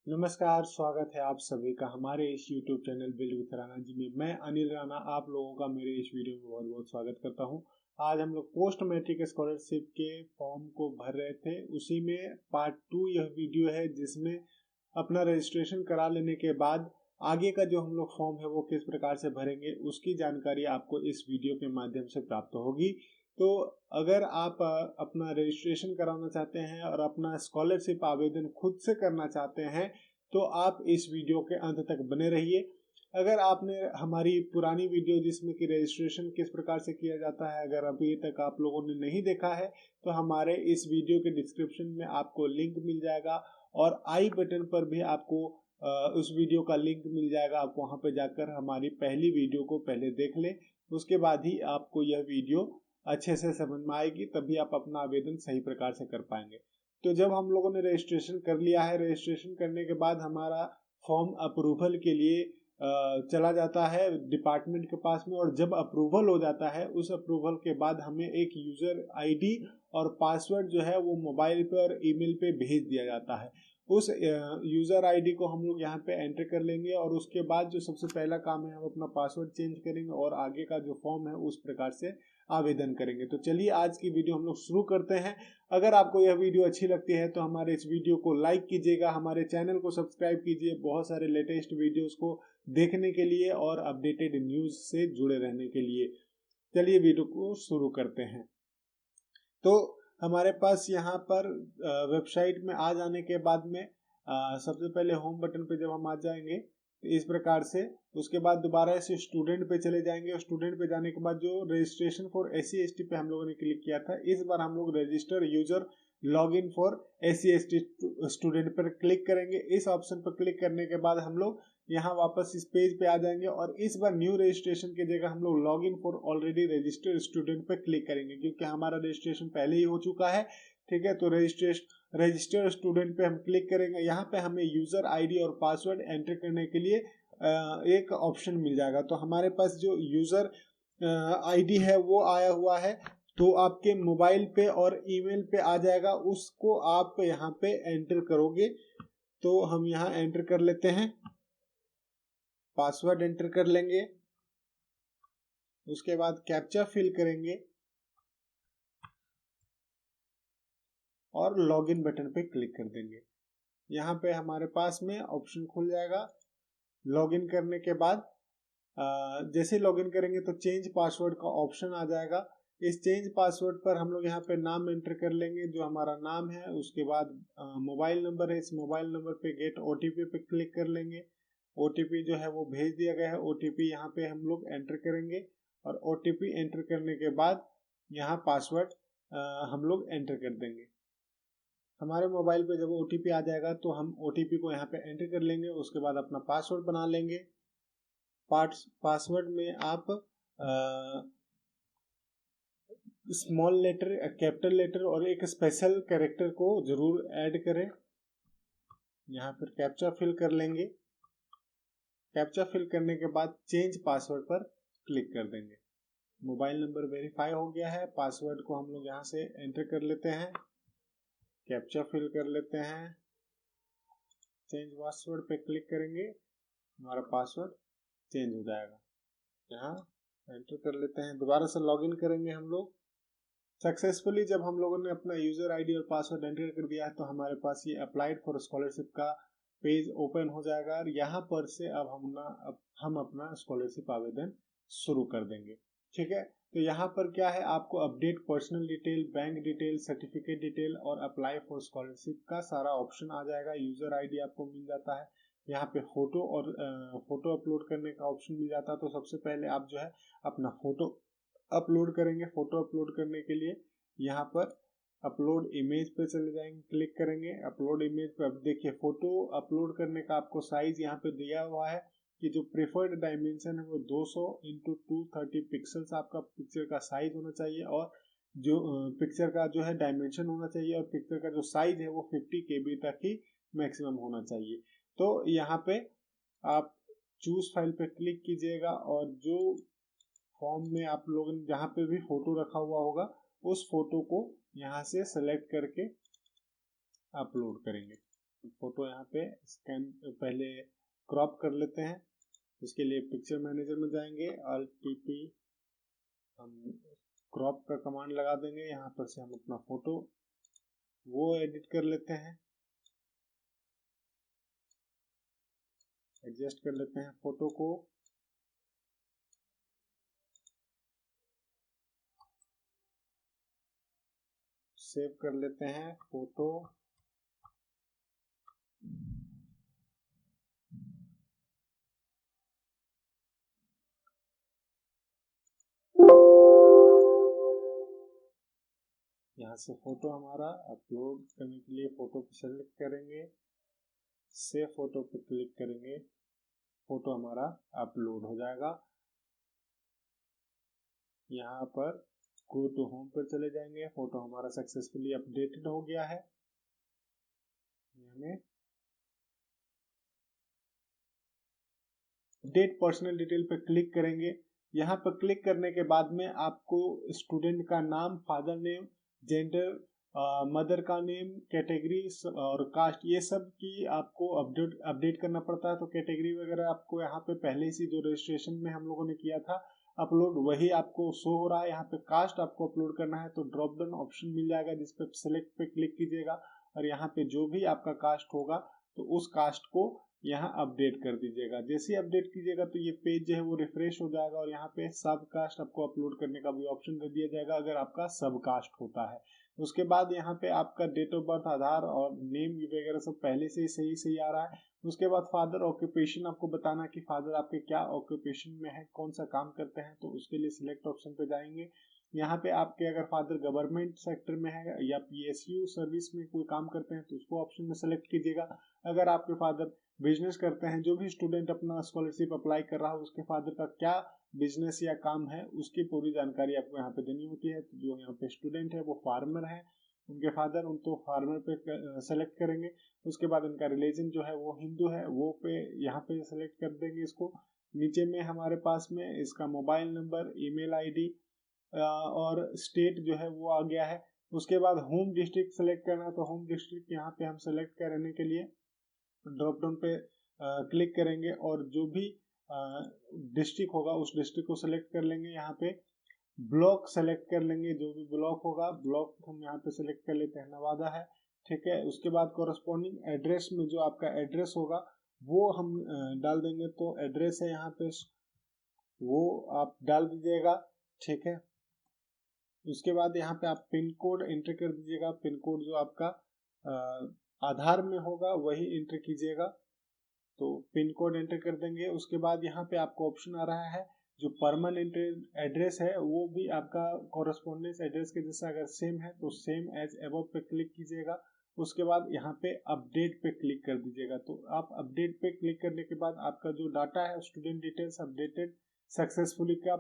नमस्कार, स्वागत है आप सभी का हमारे इस YouTube channel build with Rana ji में। मैं अनिल राणा आप लोगों का मेरे इस वीडियो में बहुत बहुत स्वागत करता हूं। आज हम लोग पोस्ट मैट्रिक स्कॉलरशिप के फॉर्म को भर रहे थे, उसी में पार्ट 2 यह वीडियो है जिसमें अपना रजिस्ट्रेशन करा लेने के बाद आगे का जो हम लोग फॉर्म है वो किस प्रकार से भरेंगे उसकी जानकारी आपको इस वीडियो के माध्यम से प्राप्त होगी। तो अगर आप अपना रजिस्ट्रेशन कराना चाहते हैं और अपना स्कॉलरशिप आवेदन खुद से करना चाहते हैं तो आप इस वीडियो के अंत तक बने रहिए। अगर आपने हमारी पुरानी वीडियो जिसमें कि रजिस्ट्रेशन किस प्रकार से किया जाता है अगर अभी तक आप लोगों ने नहीं देखा है तो हमारे इस वीडियो के डिस्क्रिप्शन में आपको लिंक मिल जाएगा और आई बटन पर भी आपको उस वीडियो का लिंक मिल जाएगा। आप वहां पर जाकर हमारी पहली वीडियो को पहले देख लें, उसके बाद ही आपको यह वीडियो अच्छे से समझ में आएगी, तभी आप अपना आवेदन सही प्रकार से कर पाएंगे। तो जब हम लोगों ने रजिस्ट्रेशन कर लिया है, रजिस्ट्रेशन करने के बाद हमारा फॉर्म अप्रूवल के लिए चला जाता है डिपार्टमेंट के पास में, और जब अप्रूवल हो जाता है उस अप्रूवल के बाद हमें एक यूजर आईडी और पासवर्ड जो है वो मोबाइल पे और ईमेल पे भेज दिया जाता है। उस यूजर आईडी को हम लोग यहाँ पे एंटर कर लेंगे और उसके बाद जो सबसे पहला काम है हम अपना पासवर्ड चेंज करेंगे और आगे का जो फॉर्म है उस प्रकार से आवेदन करेंगे। तो चलिए आज की वीडियो हम लोग शुरू करते हैं। अगर आपको यह वीडियो अच्छी लगती है तो हमारे इस वीडियो को लाइक कीजिएगा, हमारे चैनल को सब्सक्राइब कीजिए बहुत सारे लेटेस्ट वीडियोस को देखने के लिए और अपडेटेड न्यूज से जुड़े रहने के लिए। चलिए वीडियो को शुरू करते हैं। तो हमारे पास यहाँ पर वेबसाइट में आ जाने के बाद में सबसे पहले होम बटन पे जब हम आ जाएंगे तो इस प्रकार से, उसके बाद दोबारा से स्टूडेंट पे चले जाएंगे। स्टूडेंट पे जाने के बाद जो रजिस्ट्रेशन फॉर SC/ST पे हम लोगों ने क्लिक किया था, इस बार हम लोग register user login for SC/ST student पर क्लिक करेंगे। इस ऑप्शन पर क्लिक करने के बाद हम लोग यहाँ वापस इस पेज पे आ जाएंगे और इस बार न्यू रजिस्ट्रेशन की जगह हम लोग login for already registered student पर क्लिक करेंगे क्योंकि हमारा रजिस्ट्रेशन पहले ही हो चुका है। ठीक है, तो रजिस्टर्ड स्टूडेंट पे हम क्लिक करेंगे। यहाँ पे हमें यूजर आईडी और पासवर्ड एंटर करने के लिए एक ऑप्शन मिल जाएगा। तो हमारे पास जो यूजर आईडी है वो आया हुआ है, तो आपके मोबाइल पे और ईमेल पे आ जाएगा, उसको आप यहाँ पे एंटर करोगे। तो हम यहाँ एंटर कर लेते हैं, पासवर्ड एंटर कर लेंगे, उसके बाद कैप्चा फिल करेंगे और लॉगिन बटन पे क्लिक कर देंगे। यहाँ पे हमारे पास में ऑप्शन खुल जाएगा। लॉगिन करने के बाद जैसे लॉगिन करेंगे तो चेंज पासवर्ड का ऑप्शन आ जाएगा। इस चेंज पासवर्ड पर हम लोग यहाँ पे नाम एंटर कर लेंगे जो हमारा नाम है, उसके बाद मोबाइल नंबर है, इस मोबाइल नंबर पे गेट OTP पे क्लिक कर लेंगे। OTP जो है वो भेज दिया गया है, OTP यहाँ पे हम लोग एंटर करेंगे और OTP एंटर करने के बाद यहाँ पासवर्ड हम लोग एंटर कर देंगे। हमारे मोबाइल पे जब OTP आ जाएगा तो हम OTP को यहाँ पे एंटर कर लेंगे, उसके बाद अपना पासवर्ड बना लेंगे। पासवर्ड में आप स्मॉल लेटर, कैपिटल लेटर और एक स्पेशल कैरेक्टर को जरूर ऐड करें। यहाँ पर कैप्चा फिल कर लेंगे। कैप्चा फिल करने के बाद चेंज पासवर्ड पर क्लिक कर देंगे। मोबाइल नंबर वेरीफाई हो गया है। पासवर्ड को हम लोग यहाँ से एंटर कर लेते हैं, कैप्चा फिल कर लेते हैं, चेंज पासवर्ड पे क्लिक करेंगे, हमारा पासवर्ड चेंज हो जाएगा। यहाँ एंटर कर लेते हैं, दोबारा से लॉगिन करेंगे हम लोग। सक्सेसफुली जब हम लोगों ने अपना यूजर आईडी और पासवर्ड एंटर कर दिया है तो हमारे पास ये अप्लाइड फॉर स्कॉलरशिप का पेज ओपन हो जाएगा और यहाँ पर से अब हम अपना स्कॉलरशिप आवेदन शुरू कर देंगे। ठीक है, तो यहाँ पर क्या है, आपको update personal detail, bank detail, certificate detail और अप्लाई फॉर स्कॉलरशिप का सारा ऑप्शन आ जाएगा। यूजर आईडी आपको मिल जाता है, यहाँ पे फोटो और फोटो अपलोड करने का ऑप्शन मिल जाता है। तो सबसे पहले आप जो है अपना फोटो अपलोड करेंगे। फोटो अपलोड करने के लिए यहाँ पर अपलोड इमेज पे चले जाएंगे, क्लिक करेंगे अपलोड इमेज पे। अब देखिए फोटो अपलोड करने का आपको साइज यहाँ पे दिया हुआ है कि जो प्रेफर्ड डायमेंशन है वो 200 × 230 पिक्सल्स आपका पिक्चर का साइज होना चाहिए और जो पिक्चर का जो है डायमेंशन होना चाहिए और पिक्चर का जो साइज है वो 50 KB तक ही मैक्सिमम होना चाहिए। तो यहाँ पे आप चूज फाइल पे क्लिक कीजिएगा और जो फॉर्म में आप लोगों ने जहाँ पे भी फोटो रखा हुआ होगा उस फोटो को यहाँ से सेलेक्ट करके अपलोड करेंगे। फोटो यहाँ पे स्कैन पहले क्रॉप कर लेते हैं। इसके लिए पिक्चर मैनेजर में जाएंगे, Alt+P हम क्रॉप का कमांड लगा देंगे। यहाँ पर से हम अपना फोटो वो एडिट कर लेते हैं, एडजस्ट कर लेते हैं फोटो को। सेव कर लेते हैं फोटो। यहाँ से फोटो हमारा अपलोड करने के लिए फोटो को सेलेक्ट करेंगे, सेव फोटो पे क्लिक करेंगे, फोटो हमारा अपलोड हो जाएगा। यहाँ पर गो टू होम पर चले जाएंगे, फोटो हमारा सक्सेसफुली अपडेटेड हो गया है। हमें अपडेट पर्सनल डिटेल पे क्लिक करेंगे। यहाँ पर क्लिक करने के बाद में आपको स्टूडेंट का नाम, फादर नेम, जेंडर, मदर का नेम, कैटेगरी और कास्ट, ये सब की आपको अपडेट करना पड़ता है। तो कैटेगरी वगैरह आपको यहाँ पे पहले से जो रजिस्ट्रेशन में हम लोगों ने किया था अपलोड, वही आपको शो हो रहा है। यहाँ पे कास्ट आपको अपलोड करना है तो ड्रॉप डाउन ऑप्शन मिल जाएगा, जिस पे सिलेक्ट पे क्लिक कीजिएगा और यहाँ पे जो भी आपका कास्ट होगा तो उस कास्ट को यहाँ अपडेट कर दीजिएगा। जैसे ही अपडेट कीजिएगा तो ये पेज जो है वो रिफ्रेश हो जाएगा और यहाँ पे सब कास्ट आपको अपलोड करने का भी ऑप्शन दे दिया जाएगा अगर आपका सब कास्ट होता है। उसके बाद यहाँ पे आपका डेट ऑफ बर्थ, आधार और नेम वगैरह सब पहले से ही सही आ रहा है। उसके बाद फादर ऑक्यूपेशन आपको बताना कि फादर आपके क्या ऑक्यूपेशन में है, कौन सा काम करते हैं, तो उसके लिए सिलेक्ट ऑप्शन पे जाएंगे। यहाँ पे आपके अगर फादर गवर्नमेंट सेक्टर में है या PSU सर्विस में कोई काम करते हैं तो उसको ऑप्शन में सेलेक्ट कीजिएगा। अगर आपके फादर बिजनेस करते हैं, जो भी स्टूडेंट अपना स्कॉलरशिप अप्लाई कर रहा है उसके फादर का क्या बिजनेस या काम है उसकी पूरी जानकारी आपको यहाँ पे देनी होती है। तो जो यहाँ पे स्टूडेंट है वो फार्मर है, उनके फादर, उनको फार्मर पे सेलेक्ट करेंगे। उसके बाद उनका रिलीजन जो है वो हिंदू है, वो पे यहाँ पे सेलेक्ट कर देंगे इसको। नीचे में हमारे पास में इसका मोबाइल नंबर, ईमेल ID और स्टेट जो है वो आ गया है। उसके बाद होम डिस्ट्रिक्ट सेलेक्ट करना है तो होम डिस्ट्रिक्ट यहाँ पे हम सेलेक्ट करने के लिए ड्रॉप डाउन पे क्लिक करेंगे और जो भी डिस्ट्रिक्ट होगा उस डिस्ट्रिक्ट को सेलेक्ट कर लेंगे। यहाँ पे ब्लॉक सेलेक्ट कर लेंगे, जो भी ब्लॉक होगा ब्लॉक हम यहाँ पे सेलेक्ट कर लेते हैं, नवादा है, ठीक है। उसके बाद कोरस्पॉन्डिंग एड्रेस में जो आपका एड्रेस होगा वो हम डाल देंगे। तो एड्रेस है यहाँ पे वो आप डाल दीजिएगा, ठीक है। उसके बाद यहाँ पे आप पिन कोड एंटर कर दीजिएगा। पिन कोड जो आपका आधार में होगा वही एंटर कीजिएगा। तो पिन कोड एंटर कर देंगे। उसके बाद यहाँ पे आपको ऑप्शन आ रहा है जो परमानेंट एड्रेस है वो भी आपका कॉरेस्पॉन्डेंस एड्रेस के जैसा अगर सेम है तो सेम एज अबव पे क्लिक कीजिएगा। उसके बाद यहाँ पे अपडेट पे क्लिक कर दीजिएगा। तो आप अपडेट पे क्लिक करने के बाद आपका जो डाटा है स्टूडेंट डिटेल्स अपडेटेड सक्सेसफुली का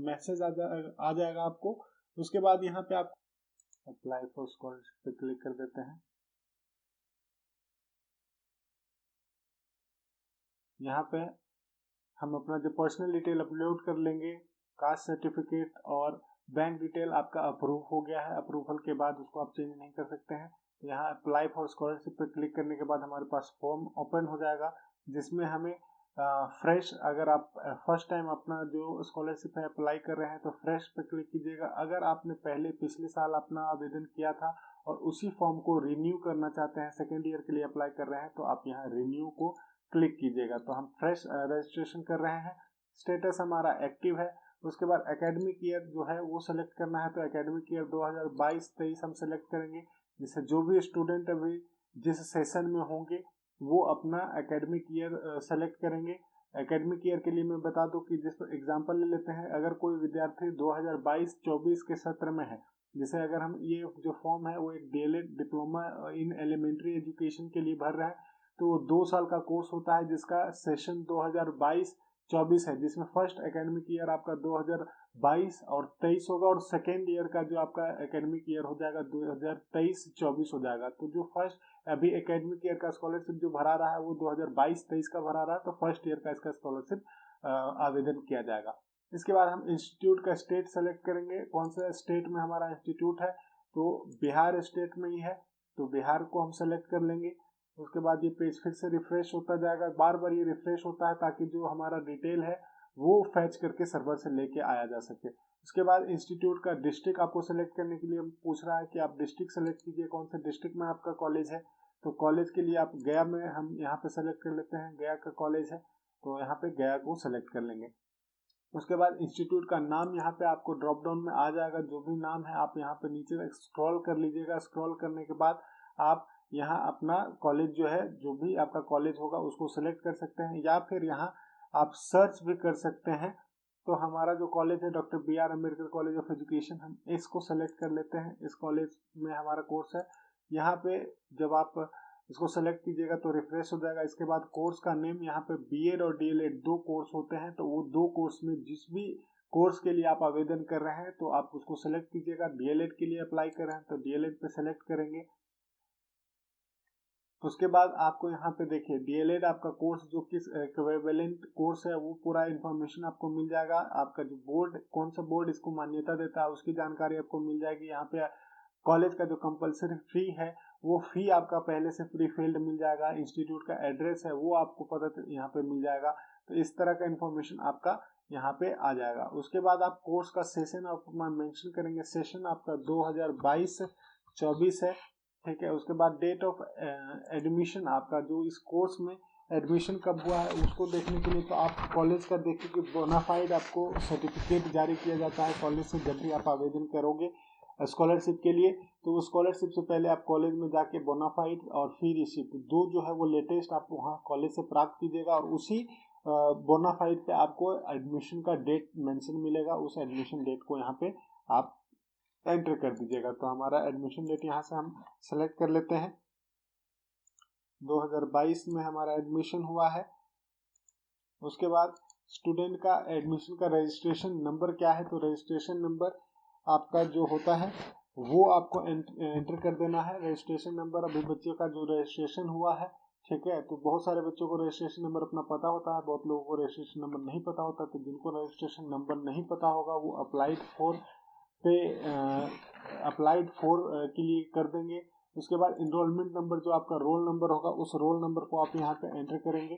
मैसेज आ जाएगा आपको। उसके बाद यहाँ पे आप अप्लाई फॉर स्कॉलरशिप पे क्लिक कर देते हैं। यहाँ पे हम अपना जो पर्सनल डिटेल अपलोड कर लेंगे, कास्ट सर्टिफिकेट और बैंक डिटेल आपका अप्रूव हो गया है। अप्रूवल के बाद उसको आप चेंज नहीं कर सकते हैं। यहाँ अप्लाई फॉर स्कॉलरशिप पे क्लिक करने के बाद हमारे पास फॉर्म ओपन हो जाएगा जिसमें हमें फ्रेश, अगर आप फर्स्ट टाइम अपना जो स्कॉलरशिप है अप्लाई कर रहे हैं तो फ्रेश पे क्लिक कीजिएगा। अगर आपने पहले पिछले साल अपना आवेदन किया था और उसी फॉर्म को रिन्यू करना चाहते हैं, सेकेंड ईयर के लिए अप्लाई कर रहे हैं, तो आप यहाँ रिन्यू को क्लिक कीजिएगा। तो हम फ्रेश रजिस्ट्रेशन कर रहे हैं, स्टेटस हमारा एक्टिव है। उसके बाद एकेडमिक ईयर जो है वो सेलेक्ट करना है। तो एकेडमिक ईयर 2022-23 हम सेलेक्ट करेंगे, जिससे जो भी स्टूडेंट अभी जिस सेशन में होंगे वो अपना एकेडमिक ईयर सेलेक्ट करेंगे। एकेडमिक ईयर के लिए मैं बता दूं कि जिस एग्जांपल ले लेते हैं, अगर कोई विद्यार्थी 2022-24 के सत्र में है, जैसे अगर हम ये जो फॉर्म है वो एक DLED diploma in elementary education के लिए भर रहे हैं, तो 2 साल का कोर्स होता है जिसका सेशन 2022-24 है, जिसमें फर्स्ट एकेडमिक ईयर आपका 2022 और 23 होगा और सेकेंड ईयर का जो आपका एकेडमिक ईयर हो जाएगा 2023-24 हो जाएगा। तो जो फर्स्ट अभी एकेडमिक ईयर का स्कॉलरशिप जो भरा रहा है वो 2022-23 का भरा रहा है, तो फर्स्ट ईयर का इसका स्कॉलरशिप आवेदन किया जाएगा। इसके बाद हम इंस्टीट्यूट का स्टेट सेलेक्ट करेंगे, कौन सा स्टेट में हमारा इंस्टीट्यूट है, तो बिहार स्टेट में ही है, तो बिहार को हम सेलेक्ट कर लेंगे। उसके बाद ये पेज फिर से रिफ्रेश होता जाएगा, बार बार ये रिफ्रेश होता है ताकि जो हमारा डिटेल है वो फैच करके सर्वर से लेके आया जा सके। उसके बाद इंस्टीट्यूट का डिस्ट्रिक्ट आपको सेलेक्ट करने के लिए पूछ रहा है कि आप डिस्ट्रिक्ट सेलेक्ट कीजिए, कौन से डिस्ट्रिक्ट में आपका कॉलेज है। तो कॉलेज के लिए आप गया में हम यहाँ पे सेलेक्ट कर लेते हैं, गया का कॉलेज है तो यहाँ पे गया को सेलेक्ट कर लेंगे। उसके बाद इंस्टीट्यूट का नाम यहाँ पे आपको ड्रॉप डाउन में आ जाएगा, जो भी नाम है आप यहाँ पे नीचे स्क्रॉल कर लीजिएगा। स्क्रॉल करने के बाद आप यहाँ अपना कॉलेज जो है, जो भी आपका कॉलेज होगा उसको सेलेक्ट कर सकते हैं, या फिर यहाँ आप सर्च भी कर सकते हैं। तो हमारा जो कॉलेज है doctor BR Ambedkar college of education, हम इसको सेलेक्ट कर लेते हैं। इस कॉलेज में हमारा कोर्स है। यहाँ पे जब आप इसको सेलेक्ट कीजिएगा तो रिफ्रेश हो जाएगा। इसके बाद कोर्स का नेम, यहाँ पे BEd और DLEd 2 कोर्स होते हैं, तो वो 2 कोर्स में जिस भी कोर्स के लिए आप आवेदन कर रहे हैं तो आप उसको सेलेक्ट कीजिएगा। DLEd के लिए अप्लाई कर रहे हैं तो DLEd पे सेलेक्ट करेंगे। उसके बाद आपको यहाँ पे देखिए DLEd आपका कोर्स जो किस इक्विवेलेंट कोर्स है वो पूरा इन्फॉर्मेशन आपको मिल जाएगा। आपका जो बोर्ड, कौन सा बोर्ड इसको मान्यता देता है उसकी जानकारी आपको मिल जाएगी। यहाँ पे कॉलेज का जो कंपलसरी फी है वो फी आपका पहले से प्री फिल्ड मिल जाएगा। इंस्टीट्यूट का एड्रेस है वो आपको पता यहाँ पे मिल जाएगा। तो इस तरह का इन्फॉर्मेशन आपका यहाँ पे आ जाएगा। उसके बाद आप कोर्स का सेशन आप मेंशन करेंगे। सेशन आपका 2022-24 है, ठीक है। उसके बाद डेट ऑफ एडमिशन आपका जो इस कोर्स में एडमिशन कब हुआ है उसको देखने के लिए तो आप कॉलेज का देखिए कि बोनाफाइड आपको सर्टिफिकेट जारी किया जाता है कॉलेज से जब भी आप आवेदन करोगे स्कॉलरशिप के लिए। तो स्कॉलरशिप से पहले आप कॉलेज में जाके बोनाफाइड और फी रिसिप्ट दो जो है वो लेटेस्ट आप वहाँ कॉलेज से प्राप्त कीजिएगा, और उसी बोनाफाइड पे आपको एडमिशन का डेट मेंशन मिलेगा। उस एडमिशन डेट को यहाँ पे आप एंटर कर दीजिएगा। तो हमारा एडमिशन डेट यहाँ से हम सेलेक्ट कर लेते हैं। 2022 में हमारा एडमिशन हुआ है। उसके बाद स्टूडेंट का एडमिशन का रजिस्ट्रेशन नंबर क्या है, तो रजिस्ट्रेशन नंबर आपका जो होता है वो आपको एंटर कर देना है। रजिस्ट्रेशन नंबर अभी बच्चे का जो रजिस्ट्रेशन हुआ है, ठीक है। तो बहुत सारे बच्चों को रजिस्ट्रेशन नंबर अपना पता होता है, बहुत लोगों को रजिस्ट्रेशन नंबर नहीं पता होता। तो जिनको रजिस्ट्रेशन नंबर नहीं पता होगा वो अप्लाइड फॉर के लिए कर देंगे। उसके बाद इनरोलमेंट नंबर जो आपका रोल नंबर होगा उस रोल नंबर को आप यहाँ पे एंटर करेंगे।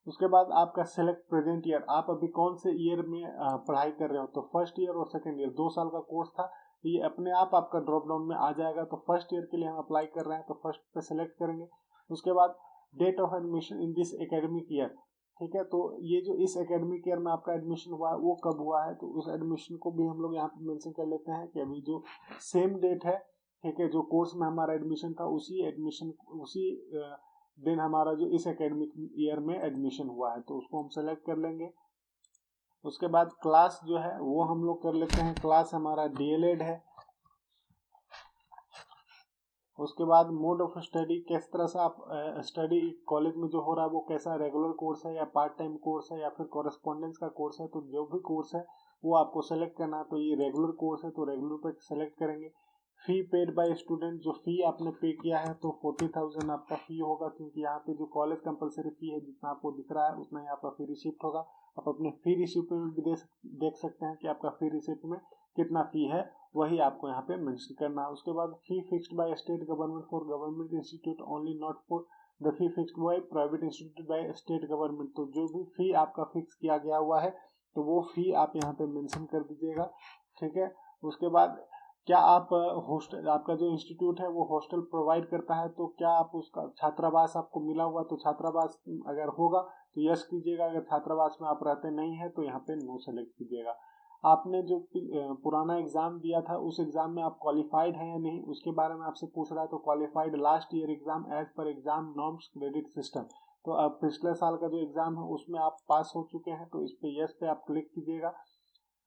उसके बाद आपका सेलेक्ट प्रेजेंट ईयर, आप अभी कौन से ईयर में पढ़ाई कर रहे हो। तो फर्स्ट ईयर और सेकंड ईयर 2 साल का कोर्स था, ये अपने आप आपका ड्रॉप डाउन में आ जाएगा। तो फर्स्ट ईयर के लिए हम अप्लाई कर रहे हैं तो फर्स्ट पे सेलेक्ट करेंगे। उसके बाद date of admission in this academic year, ठीक है। तो ये जो इस एकेडमिक ईयर में आपका एडमिशन हुआ है वो कब हुआ है, तो उस एडमिशन को भी हम लोग यहाँ पे मेंशन कर लेते हैं कि अभी जो सेम डेट है, ठीक है, जो कोर्स में हमारा एडमिशन था उसी दिन हमारा जो इस एकेडमिक ईयर में एडमिशन हुआ है, तो उसको हम सेलेक्ट कर लेंगे। उसके बाद क्लास जो है वो हम लोग कर लेते हैं, क्लास हमारा DLEd है। उसके बाद मोड ऑफ स्टडी, किस तरह से आप स्टडी कॉलेज में जो हो रहा है वो कैसा रेगुलर कोर्स है या पार्ट टाइम कोर्स है या फिर कॉरेस्पॉन्डेंस का कोर्स है। तो जो भी कोर्स है वो आपको सेलेक्ट करना है। तो ये रेगुलर कोर्स है तो रेगुलर पे सेलेक्ट करेंगे। फी पेड बाय स्टूडेंट, जो फी आपने पे किया है तो 40,000 आपका फी होगा, क्योंकि यहाँ पे जो कॉलेज कंपलसरी फी है जितना आपको दिख रहा है उतना ही आपका फी रिसिप्ट होगा। आप अपने फी रिसिप्ट में भी देख सकते हैं कि आपका फी रिसिप्ट में कितना फी है, वही आपको यहाँ पे मेंशन करना है। उसके बाद fee fixed by state government for government institute only, not for the fee fixed by private institute by state government. तो जो भी फी आपका फिक्स किया गया हुआ है तो वो फी आप यहाँ पे मेंशन कर दीजिएगा, ठीक है। उसके बाद क्या आप हॉस्टल, आपका जो इंस्टीट्यूट है वो हॉस्टल प्रोवाइड करता है, तो क्या आप उसका छात्रावास आपको मिला हुआ, तो छात्रावास अगर होगा तो यस कीजिएगा। अगर छात्रावास में आप रहते नहीं है तो यहाँ पे नो सेलेक्ट कीजिएगा। आपने जो पुराना एग्जाम दिया था उस एग्जाम में आप क्वालिफाइड हैं या नहीं उसके बारे में आपसे पूछ रहा है। तो qualified last year exam as per exam norms credit system, तो अब पिछले साल का जो एग्जाम है उसमें आप पास हो चुके हैं, तो इस पे यस पे आप क्लिक कीजिएगा।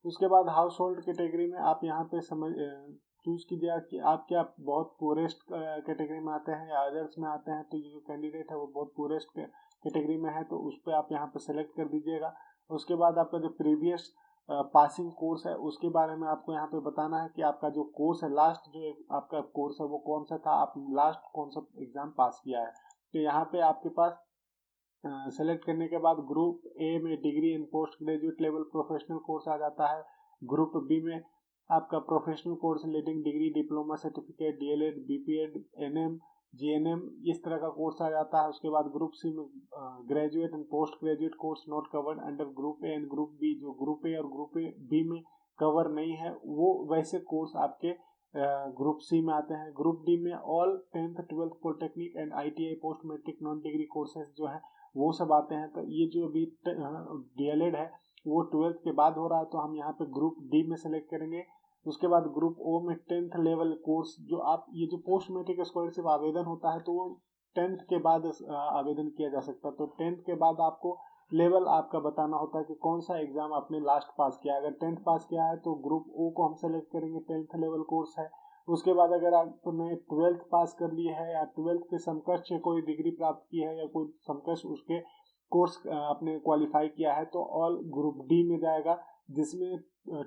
उसके बाद हाउस होल्ड कैटेगरी में आप यहाँ पे चूज कीजिएगा कि आप क्या बहुत पुअरेस्ट कैटेगरी में आते हैं या अदर्स में आते हैं। तो ये जो कैंडिडेट है वो बहुत पुअरेस्ट कैटेगरी में है तो उस पर आप यहाँ पे सेलेक्ट कर दीजिएगा। उसके बाद आपका जो प्रीवियस पासिंग कोर्स है उसके बारे में आपको यहाँ पे बताना है कि आपका जो कोर्स है, लास्ट जो आपका कोर्स है वो कौन सा था, आप लास्ट कौन सा एग्जाम पास किया है। तो यहाँ पे आपके पास सेलेक्ट करने के बाद ग्रुप ए में degree in post graduate level professional course आ जाता है। ग्रुप बी में आपका professional course leading degree diploma certificate DLEd BPEd NM GNM इस तरह का कोर्स आ जाता है। उसके बाद ग्रुप सी में graduate and post graduate course not covered under group A and group B, जो ग्रुप ए और ग्रुप बी में कवर नहीं है वो वैसे कोर्स आपके ग्रुप सी में आते हैं। ग्रुप डी में all 10th 12th polytechnic and ITI post matric non degree courses जो है वो सब आते हैं। तो ये जो अभी DLED है वो 12th के बाद हो रहा है, तो हम यहाँ पे ग्रुप डी में सेलेक्ट करेंगे। उसके बाद ग्रुप ओ में 10th लेवल कोर्स, जो आप ये जो पोस्ट मैट्रिक स्कॉलरशिप आवेदन होता है तो वो 10th के बाद आवेदन किया जा सकता है। तो 10th के बाद आपको लेवल आपका बताना होता है कि कौन सा एग्जाम आपने लास्ट पास किया। अगर 10th पास किया है तो ग्रुप ओ को हम सेलेक्ट करेंगे, 10th लेवल कोर्स है। उसके बाद अगर आपने 12th पास कर ली है या 12th के समकक्ष कोई डिग्री प्राप्त की है या कोई समकक्ष उसके कोर्स आपने क्वालिफाई किया है तो ऑल ग्रुप डी में जाएगा, जिसमें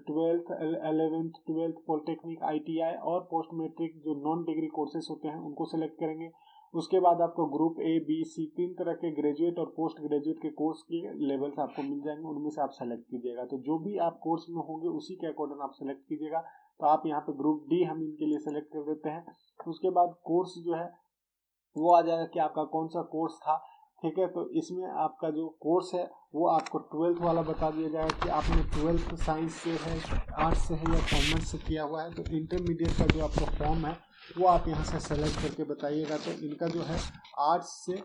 12th 11th 12th polytechnic ITI और पोस्ट मैट्रिक जो नॉन डिग्री कोर्सेज होते हैं उनको सेलेक्ट करेंगे। उसके बाद आपको ग्रुप A B C 3 तरह के ग्रेजुएट और पोस्ट ग्रेजुएट के कोर्स के लेवल्स आपको मिल जाएंगे, उनमें से आप सेलेक्ट कीजिएगा। तो जो भी आप कोर्स में होंगे उसी के अकॉर्डिंग आप सेलेक्ट कीजिएगा। तो आप यहाँ पे ग्रुप डी हम इनके लिए सेलेक्ट कर देते हैं। उसके बाद कोर्स जो है वो आ जाएगा कि आपका कौन सा कोर्स था, ठीक है। तो इसमें आपका जो कोर्स है वो आपको 12th वाला बता दिया जाएगा कि आपने 12th साइंस से है, आर्ट्स से है या कॉमर्स से किया हुआ है। तो इंटरमीडिएट का जो आपका फॉर्म है वो आप यहाँ से सेलेक्ट करके बताइएगा। तो इनका जो है आर्ट्स से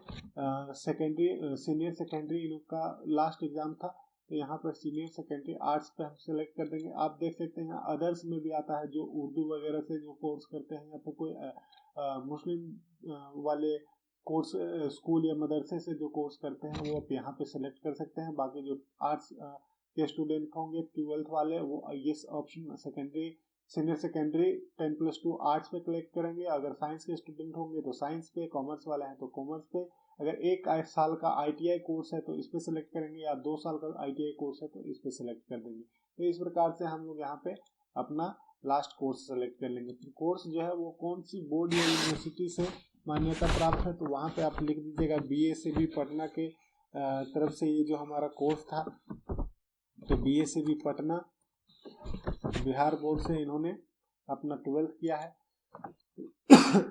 सेकेंडरी सीनियर सेकेंडरी इनका लास्ट एग्जाम था, तो यहाँ पर सीनियर सेकेंडरी आर्ट्स पे हम सेलेक्ट कर देंगे। आप देख सकते हैं अदर्स में भी आता है जो उर्दू वगैरह से जो कोर्स करते हैं या फिर कोई मुस्लिम वाले कोर्स स्कूल या मदरसे से जो कोर्स करते हैं वो आप यहाँ पे सेलेक्ट कर सकते हैं। बाकी जो आर्ट्स के स्टूडेंट होंगे 12th वाले वो ये option secondary senior secondary 10+2 arts पे क्लिक करेंगे। अगर साइंस के स्टूडेंट होंगे तो साइंस पे, कॉमर्स वाले हैं तो कॉमर्स पे। अगर 1 साल का ITI कोर्स है तो इस पे सेलेक्ट करेंगे, या 2 साल का ITI कोर्स है तो इस पे सेलेक्ट कर देंगे। तो इस प्रकार से हम लोग यहाँ पे अपना लास्ट कोर्स सेलेक्ट कर लेंगे। फिर कोर्स जो है वो कौन सी बोर्ड या यूनिवर्सिटी से मान्यता प्राप्त है, तो वहाँ पे आप लिख दीजिएगा BACB पटना के तरफ से ये जो हमारा कोर्स था, तो BACB पटना बिहार बोर्ड से इन्होंने अपना 12th किया है।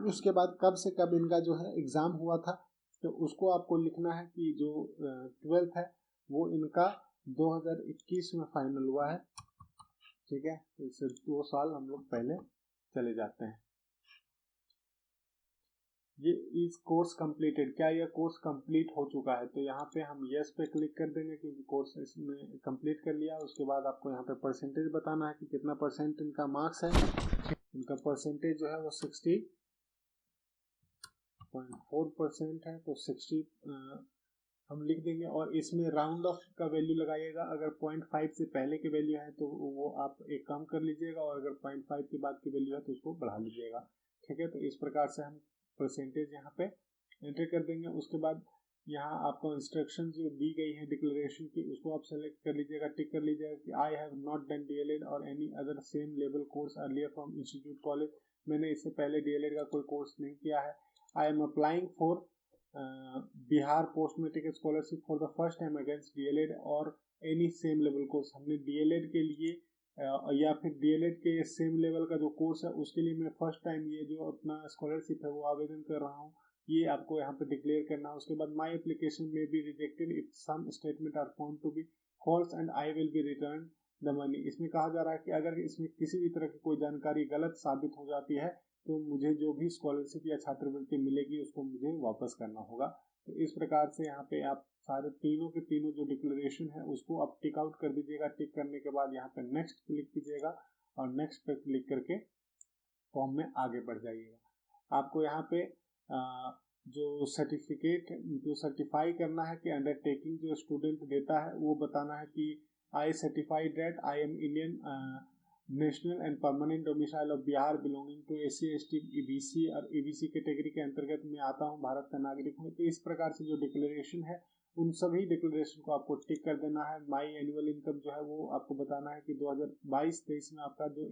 उसके बाद कब से कब इनका जो है एग्ज़ाम हुआ था, तो उसको आपको लिखना है कि जो 12th है वो इनका 2021 में फाइनल हुआ है, ठीक है। तो इससे 2 साल हम लोग पहले चले जाते हैं। ये इस कोर्स कंप्लीटेड, क्या यह कोर्स कंप्लीट हो चुका है, तो यहाँ पे हम यस पे क्लिक कर देंगे क्योंकि कोर्स इसमें कंप्लीट कर लिया। उसके बाद आपको यहाँ पे परसेंटेज बताना है कि कितना परसेंट इनका मार्क्स है। इनका परसेंटेज जो है वो 60.4% है, तो 60 हम लिख देंगे। और इसमें राउंड ऑफ का वैल्यू लगाइएगा। अगर 0.5 से पहले की वैल्यू है तो वो आप एक कम कर लीजिएगा, और अगर 0.5 के बाद की वैल्यू है तो उसको बढ़ा लीजिएगा, ठीक है। तो इस प्रकार से हम परसेंटेज यहाँ पे एंटर कर देंगे। उसके बाद यहाँ आपको इंस्ट्रक्शन जो दी गई है डिक्लेरेशन की उसको आप सेलेक्ट कर लीजिएगा, टिक कर लीजिएगा कि I have not done DLED और any other same level course earlier from institute college. मैंने इससे पहले DLED का कोई कोर्स नहीं किया है। I am applying for Bihar post matric scholarship for the first time against DLED और एनी सेम लेवल कोर्स। हमने DLED के लिए या फिर DLED के सेम लेवल का जो कोर्स है उसके लिए मैं फर्स्ट टाइम ये जो अपना स्कॉलरशिप है वो आवेदन कर रहा हूँ, ये आपको यहाँ पे डिक्लेयर करना है। उसके बाद माई एप्लीकेशन में be rejected if some statement are found to be false and I will be return the money. इसमें कहा जा रहा है कि अगर इसमें किसी भी तरह की कोई जानकारी गलत साबित हो जाती है तो मुझे जो भी स्कॉलरशिप या छात्रवृत्ति मिलेगी उसको मुझे वापस करना होगा। तो इस प्रकार से यहाँ पे आप सारे तीनों के तीनों जो डिक्लेरेशन है उसको आप टिक आउट कर दीजिएगा। टिक करने के बाद यहाँ पे नेक्स्ट क्लिक कीजिएगा और नेक्स्ट पे क्लिक करके फॉर्म में आगे बढ़ जाइएगा। आपको यहाँ पे जो सर्टिफिकेट जो सर्टिफाई करना है कि अंडरटेकिंग जो स्टूडेंट देता है वो बताना है कि I certified that I am Indian national and permanent domicile of Bihar belonging to SC ST EBC और EBC कैटेगरी के अंतर्गत मैं आता हूँ, भारत का नागरिक हूँ। तो इस प्रकार से जो डिक्लेरेशन है उन सभी डिक्लेरेशन को आपको टिक कर देना है। माई एनुअल इनकम जो है वो आपको बताना है कि 2022-23 में आपका जो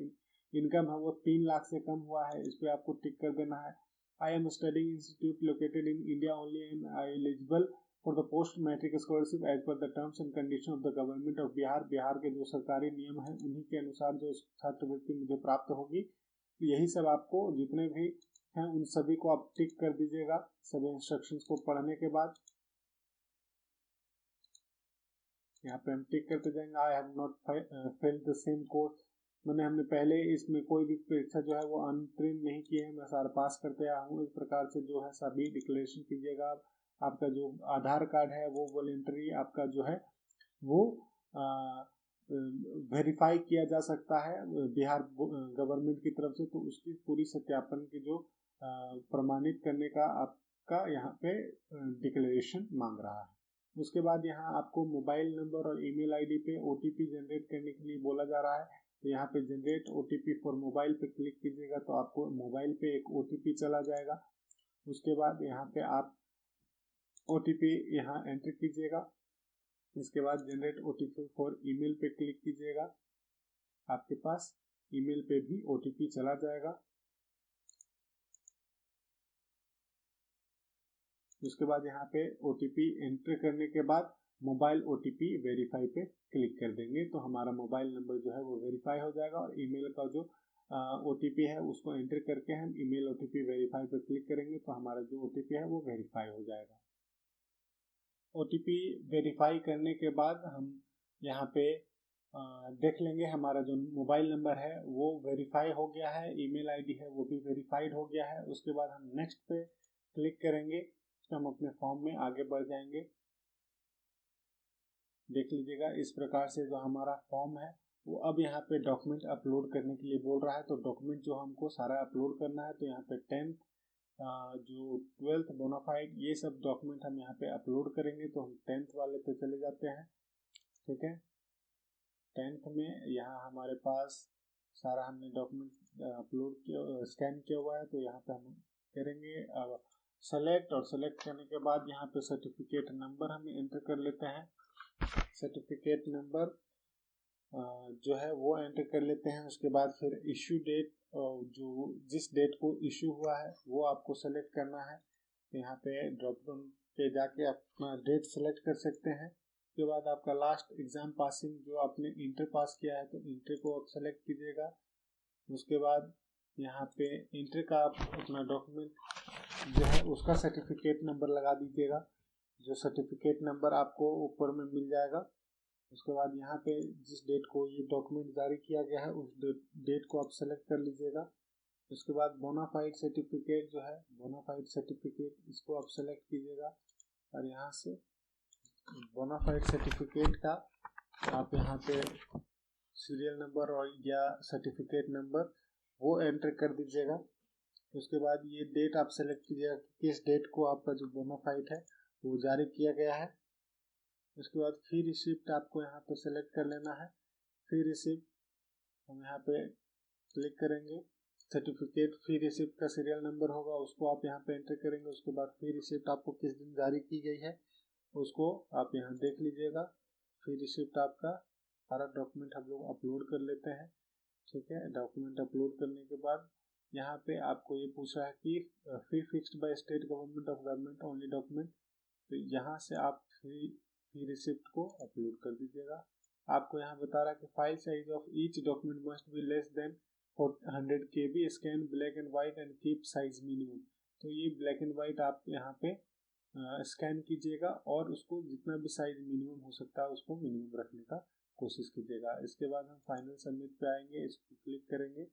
इनकम है वो 3 लाख से कम हुआ है, इस पर आपको टिक कर देना है। I am studying institute located in India only and I eligible for the post matric scholarship as per the terms and condition of the government of Bihar. Bihar के जो सरकारी नियम है उन्हीं के अनुसार जो छात्रवृत्ति मुझे प्राप्त होगी। यही सब आपको जितने भी हैं उन सभी को आप टिक कर दीजिएगा सभी इंस्ट्रक्शंस को पढ़ने के बाद। यहाँ पे हम टिक करते जाएंगे। I have not filled the same code, मैंने हमने पहले इसमें कोई भी परीक्षा जो है वो अनप्रिंट नहीं की है, मैं सारा पास करते आया हूँ। इस प्रकार से जो है सभी डिक्लेरेशन कीजिएगा। आपका जो आधार कार्ड है वो वॉलेंटरी आपका जो है वो वेरीफाई किया जा सकता है बिहार गवर्नमेंट की तरफ से, तो उसकी पूरी सत्यापन की जो प्रमाणित करने का आपका यहाँ पे डिक्लेरेशन मांग रहा है। उसके बाद यहाँ आपको मोबाइल नंबर और ईमेल आईडी पे ओटीपी जनरेट करने के लिए बोला जा रहा है, तो यहाँ पे जनरेट ओटीपी फॉर मोबाइल पे क्लिक कीजिएगा तो आपको मोबाइल पे एक ओटीपी चला जाएगा। उसके बाद यहाँ पे आप ओटीपी यहाँ एंटर कीजिएगा। इसके बाद जनरेट ओटीपी फॉर ईमेल पे क्लिक कीजिएगा, आपके पास ईमेल पे भी ओटीपी चला जाएगा। उसके बाद यहाँ पे ओटीपी एंटर करने के बाद मोबाइल ओटीपी वेरीफाई पे क्लिक कर देंगे तो हमारा मोबाइल नंबर जो है वो वेरीफाई हो जाएगा और ईमेल का जो ओटीपी है उसको एंटर करके हम ईमेल ओटीपी वेरीफाई पे क्लिक करेंगे तो हमारा जो ओटीपी है वो वेरीफाई हो जाएगा। ओटीपी वेरीफाई करने के बाद हम यहाँ पे देख लेंगे हमारा जो मोबाइल नंबर है वो वेरीफाई हो गया है, ईमेल आईडी है वो भी वेरीफाइड हो गया है। उसके बाद हम नेक्स्ट पे क्लिक करेंगे तो हम अपने फॉर्म में आगे बढ़ जाएंगे। देख लीजिएगा इस प्रकार से जो हमारा फॉर्म है वो अब यहाँ पे डॉक्यूमेंट अपलोड करने के लिए बोल रहा है, तो डॉक्यूमेंट जो हमको सारा अपलोड करना है तो यहाँ पे 10th जो 12th बोनाफाइड ये सब डॉक्यूमेंट हम यहाँ पे अपलोड करेंगे। तो हम 10th वाले पे चले जाते हैं। ठीक है, 10th में यहाँ हमारे पास सारा हमने डॉक्यूमेंट अपलोड किया स्कैन किया हुआ है, तो यहाँ पे हम करेंगे सेलेक्ट, और सेलेक्ट करने के बाद यहाँ पे सर्टिफिकेट नंबर हम एंटर कर लेते हैं। सर्टिफिकेट नंबर जो है वो एंटर कर लेते हैं। उसके बाद फिर इशू डेट, जो जिस डेट को इशू हुआ है वो आपको सेलेक्ट करना है, तो यहाँ पे ड्रॉप डाउन पे जाके अपना डेट सेलेक्ट कर सकते हैं। उसके बाद आपका लास्ट एग्जाम पासिंग जो आपने इंटर पास किया है तो इंटर को आप सेलेक्ट कीजिएगा। उसके बाद यहाँ पे इंटर का आप अपना डॉक्यूमेंट जो है उसका सर्टिफिकेट नंबर लगा दीजिएगा, जो सर्टिफिकेट नंबर आपको ऊपर में मिल जाएगा। उसके बाद यहाँ पे जिस डेट को ये डॉक्यूमेंट जारी किया गया है उस डेट को आप सेलेक्ट कर लीजिएगा। उसके बाद बोनाफाइड सर्टिफिकेट जो है बोनाफाइड सर्टिफिकेट इसको आप सेलेक्ट कीजिएगा और यहाँ से बोनाफाइड सर्टिफिकेट का आप यहाँ पे सीरियल नंबर और या सर्टिफिकेट नंबर वो एंटर कर दीजिएगा। उसके बाद ये डेट आप सेलेक्ट कीजिएगा कि किस डेट को आपका जो बोनाफाइड है वो जारी किया गया है। उसके बाद फी रिसिप्ट आपको यहाँ पे सेलेक्ट कर लेना है। फी रिसिप्ट हम यहाँ पे क्लिक करेंगे, सर्टिफिकेट फी रिसिप्ट का सीरियल नंबर होगा उसको आप यहाँ पे एंटर करेंगे। उसके बाद फी रिसिप्ट आपको किस दिन जारी की गई है उसको आप यहाँ देख लीजिएगा। फी रिसिप्ट आपका सारा डॉक्यूमेंट हम लोग अपलोड कर लेते हैं। ठीक है, डॉक्यूमेंट अपलोड करने के बाद यहाँ पे आपको ये पूछा है कि fee fixed by state government of government only document, तो यहाँ से आप फी रिसिप्ट को अपलोड कर दीजिएगा। आपको यहाँ बता रहा है कि file size of each document must be less than 100 KB, scan black and white and keep size minimum, तो ये ब्लैक एंड व्हाइट आप यहाँ पे स्कैन कीजिएगा और उसको जितना भी साइज मिनिमम हो सकता है उसको मिनिमम रखने का कोशिश कीजिएगा। इसके बाद हम फाइनल सबमिट पे आएंगे, इसको क्लिक करेंगे।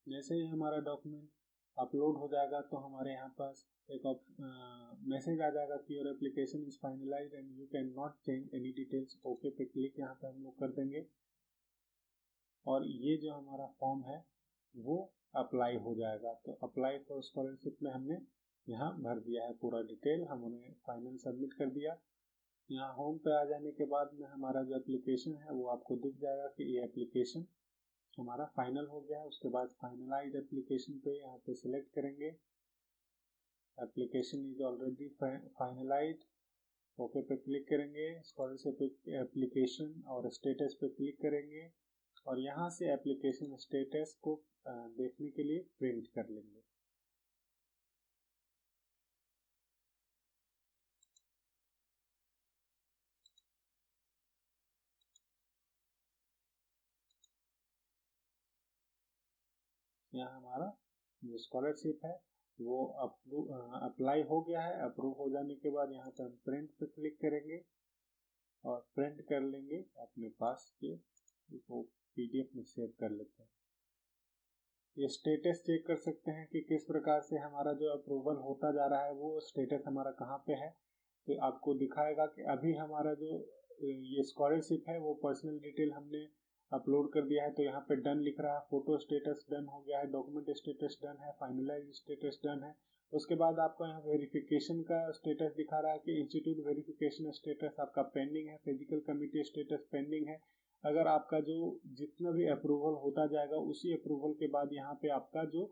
जैसे ही हमारा डॉक्यूमेंट अपलोड हो जाएगा तो हमारे यहाँ पास एक मैसेज आ जाएगा कि your application is finalised and you can not change any details. Okay पे क्लिक यहाँ पे हम लोग कर देंगे और ये जो हमारा फॉर्म है वो अप्लाई हो जाएगा। तो अप्लाई फॉर स्कॉलरशिप में हमने यहाँ भर दिया है पूरा डिटेल, हमने फाइनल सबमिट कर दिया। यहाँ होम पे आ जाने के बाद में हमारा जो एप्लीकेशन है वो आपको दिख जाएगा कि ये एप्लीकेशन हमारा फाइनल हो गया है। उसके बाद फाइनलाइज एप्लीकेशन पे यहाँ पे सिलेक्ट करेंगे, application is already finalised, okay पे क्लिक करेंगे। स्कॉलरशिप एप्लीकेशन और स्टेटस पे क्लिक करेंगे और यहाँ से एप्लीकेशन स्टेटस को देखने के लिए प्रिंट कर लेंगे। यहाँ हमारा जो स्कॉलरशिप है वो अप्लाई हो गया है। अप्रूव हो जाने के बाद यहाँ पे हम प्रिंट पे क्लिक करेंगे और प्रिंट कर लेंगे अपने पास के, इसको पीडीएफ में सेव कर लेते हैं। ये स्टेटस चेक कर सकते हैं कि किस प्रकार से हमारा जो अप्रूवल होता जा रहा है, वो स्टेटस हमारा कहाँ पे है। तो आपको दिखाएगा कि अभी हमारा जो ये स्कॉलरशिप है वो पर्सनल डिटेल हमने अपलोड कर दिया है, तो यहाँ पे डन लिख रहा है। फोटो स्टेटस डन हो गया है, डॉक्यूमेंट स्टेटस डन है, फाइनलाइज स्टेटस डन है। उसके बाद आपको यहाँ वेरिफिकेशन का स्टेटस दिखा रहा है कि इंस्टीट्यूट वेरिफिकेशन स्टेटस आपका पेंडिंग है, फिजिकल कमिटी स्टेटस पेंडिंग है। अगर आपका जो जितना भी अप्रूवल होता जाएगा, उसी अप्रूवल के बाद यहाँ पे आपका जो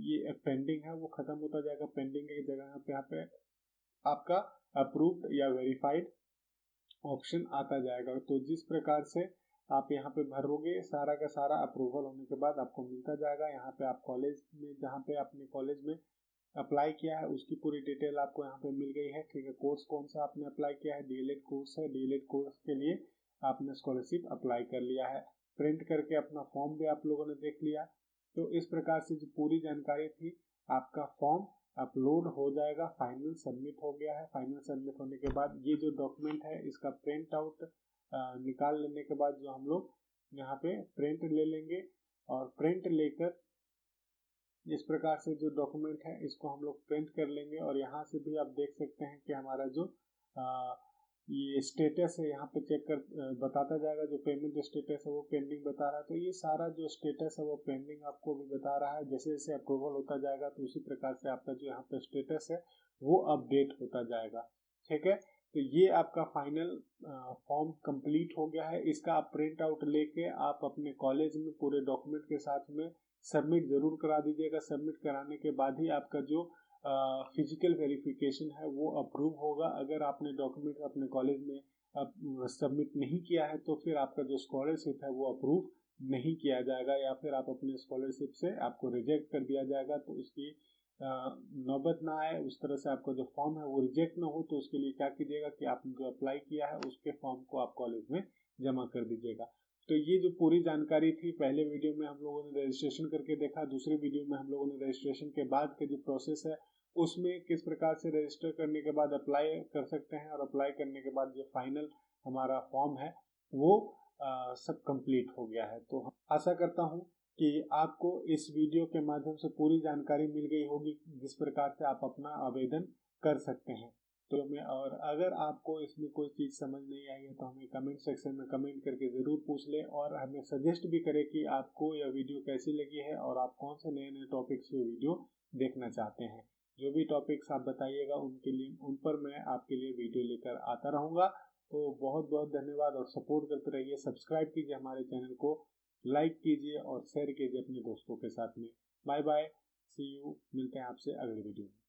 ये पेंडिंग है वो खत्म होता जाएगा। पेंडिंग की जगह यहाँ पे आपका अप्रूव्ड या वेरीफाइड ऑप्शन आता जाएगा। तो जिस प्रकार से आप यहाँ पे भरोगे, सारा का सारा अप्रूवल होने के बाद आपको मिलता जाएगा। यहाँ पे आप कॉलेज में, जहाँ पे आपने कॉलेज में अप्लाई किया है उसकी पूरी डिटेल आपको यहाँ पे मिल गई है। ठीक है, कोर्स कौन सा आपने अप्लाई किया है, डीएलएड कोर्स है, डीएलएड कोर्स के लिए आपने स्कॉलरशिप अप्लाई कर लिया है। प्रिंट करके अपना फॉर्म भी आप लोगों ने देख लिया। तो इस प्रकार से जो पूरी जानकारी थी, आपका फॉर्म अपलोड हो जाएगा, फाइनल सबमिट हो गया है। फाइनल सबमिट होने के बाद ये जो डॉक्यूमेंट है इसका प्रिंट आउट निकाल लेने के बाद जो हम लोग यहाँ पे प्रिंट ले लेंगे, और प्रिंट लेकर इस प्रकार से जो डॉक्यूमेंट है इसको हम लोग प्रिंट कर लेंगे। और यहाँ से भी आप देख सकते हैं कि हमारा जो ये स्टेटस है यहाँ पे चेक कर बताता जाएगा। जो पेमेंट स्टेटस है वो पेंडिंग बता रहा है, तो ये सारा जो स्टेटस है वो पेंडिंग आपको भी बता रहा है। जैसे जैसे अप्रूवल होता जाएगा तो उसी प्रकार से आपका जो यहाँ पे स्टेटस है वो अपडेट होता जाएगा। ठीक है, तो ये आपका फाइनल फॉर्म कंप्लीट हो गया है। इसका आप प्रिंट आउट लेके आप अपने कॉलेज में पूरे डॉक्यूमेंट के साथ में सबमिट जरूर करा दीजिएगा। सबमिट कराने के बाद ही आपका जो फिजिकल वेरिफिकेशन है वो अप्रूव होगा। अगर आपने डॉक्यूमेंट अपने कॉलेज में सबमिट नहीं किया है तो फिर आपका जो स्कॉलरशिप है वो अप्रूव नहीं किया जाएगा, या फिर आप अपने स्कॉलरशिप से आपको रिजेक्ट कर दिया जाएगा। तो उसकी नौबत ना आए, उस तरह से आपका जो फॉर्म है वो रिजेक्ट ना हो, तो उसके लिए क्या कीजिएगा कि आपने जो अप्लाई किया है उसके फॉर्म को आप कॉलेज में जमा कर दीजिएगा। तो ये जो पूरी जानकारी थी, पहले वीडियो में हम लोगों ने रजिस्ट्रेशन करके देखा, दूसरे वीडियो में हम लोगों ने रजिस्ट्रेशन के बाद के जो प्रोसेस है उसमें किस प्रकार से रजिस्टर करने के बाद अप्लाई कर सकते हैं, और अप्लाई करने के बाद जो फाइनल हमारा फॉर्म है वो सब कंप्लीट हो गया है। तो आशा करता हूँ कि आपको इस वीडियो के माध्यम से पूरी जानकारी मिल गई होगी जिस प्रकार से आप अपना आवेदन कर सकते हैं। तो मैं, और अगर आपको इसमें कोई चीज़ समझ नहीं आई है तो हमें कमेंट सेक्शन में कमेंट करके ज़रूर पूछ लें, और हमें सजेस्ट भी करें कि आपको यह वीडियो कैसी लगी है और आप कौन से नए नए टॉपिक्स पे वीडियो देखना चाहते हैं। जो भी टॉपिक्स आप बताइएगा उनके लिए, उन पर मैं आपके लिए वीडियो लेकर आता रहूँगा। तो बहुत बहुत धन्यवाद, और सपोर्ट करते रहिए। सब्सक्राइब कीजिए हमारे चैनल को, लाइक कीजिए और शेयर कीजिए अपने दोस्तों के साथ में। बाय बाय, सी यू, मिलते हैं आपसे अगले वीडियो में।